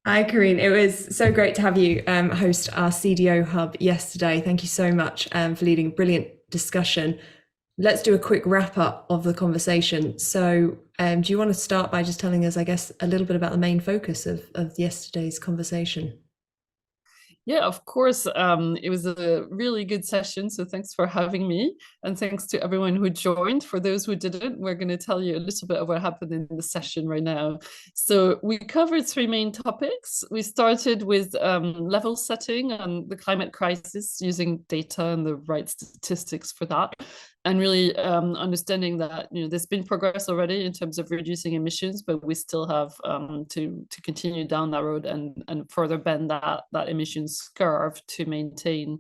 Hi, Karine. It was so great to have you host our CDO Hub yesterday. Thank you so much for leading a brilliant discussion. Let's do a quick wrap up of the conversation. So, do you want to start by just telling us, I guess, a little bit about the main focus of yesterday's conversation? Yeah, of course. It was a really good session. So thanks for having me. And thanks to everyone who joined. For those who didn't, we're going to tell you a little bit of what happened in the session right now. So we covered three main topics. We started with level setting on the climate crisis using data and the right statistics for that. And really understanding that there's been progress already in terms of reducing emissions, but we still have to continue down that road and further bend that emissions curve to maintain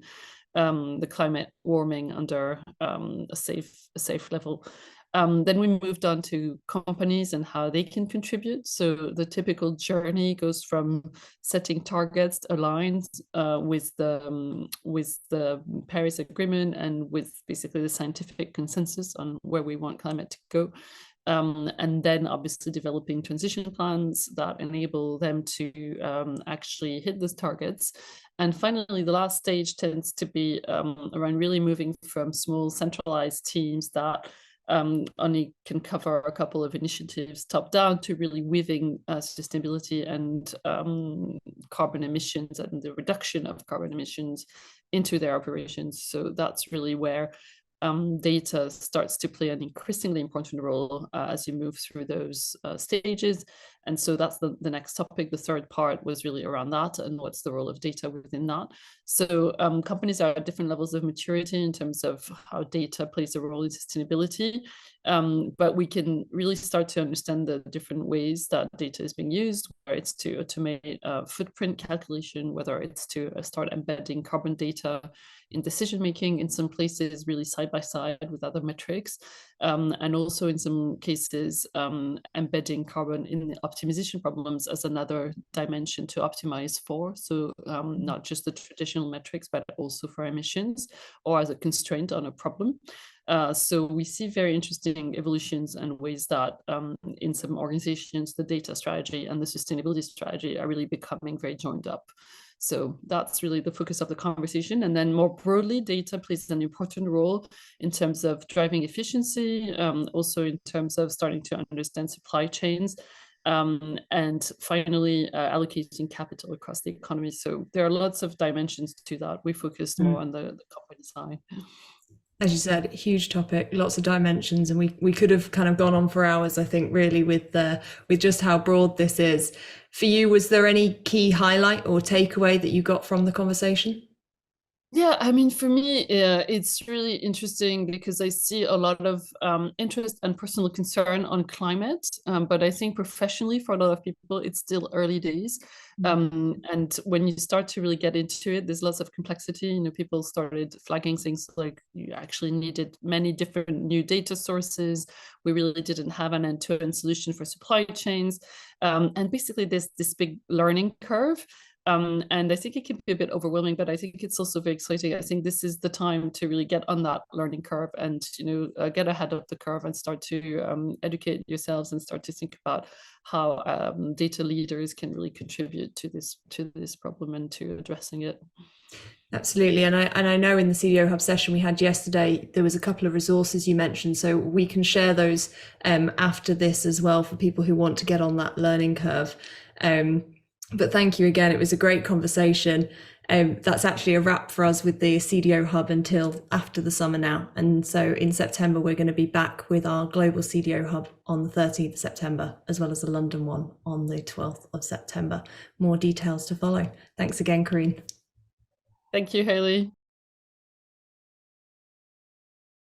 the climate warming under a safe level. Then we moved on to companies and how they can contribute. So the typical journey goes from setting targets aligned with the Paris Agreement and with basically the scientific consensus on where we want climate to go. And then obviously developing transition plans that enable them to actually hit those targets. And finally, the last stage tends to be around really moving from small centralized teams that only can cover a couple of initiatives top down to really weaving sustainability and carbon emissions and the reduction of carbon emissions into their operations. So that's really where data starts to play an increasingly important role as you move through those stages. And so that's the next topic. The third part was really around that and what's the role of data within that. So companies are at different levels of maturity in terms of how data plays a role in sustainability. But we can really start to understand the different ways that data is being used, whether it's to automate footprint calculation, whether it's to start embedding carbon data in decision making in some places, really side by side with other metrics, and also in some cases embedding carbon in the optimization problems as another dimension to optimize for. So not just the traditional metrics, but also for emissions or as a constraint on a problem. So we see very interesting evolutions and ways that in some organizations, the data strategy and the sustainability strategy are really becoming very joined up. So that's really the focus of the conversation. And then more broadly, data plays an important role in terms of driving efficiency, also in terms of starting to understand supply chains, and finally allocating capital across the economy. So there are lots of dimensions to that. We focused more on the company side. As you said, huge topic, lots of dimensions, and we could have kind of gone on for hours, I think, really with just how broad this is. For you, was there any key highlight or takeaway that you got from the conversation? Yeah, I mean, for me, it's really interesting because I see a lot of interest and personal concern on climate. But I think professionally, for a lot of people, it's still early days. And when you start to really get into it, there's lots of complexity. People started flagging things like you actually needed many different new data sources. We really didn't have an end-to-end solution for supply chains. And basically, there's this big learning curve. And I think it can be a bit overwhelming, but I think it's also very exciting. I think this is the time to really get on that learning curve and get ahead of the curve and start to educate yourselves and start to think about how data leaders can really contribute to this problem and to addressing it. Absolutely, and I know in the CDO Hub session we had yesterday, there was a couple of resources you mentioned, so we can share those after this as well for people who want to get on that learning curve. But thank you again. It was a great conversation. That's actually a wrap for us with the CDO Hub until after the summer now. And so in September, we're going to be back with our global CDO Hub on the 13th of September, as well as the London one on the 12th of September. More details to follow. Thanks again, Karine. Thank you, Hayley.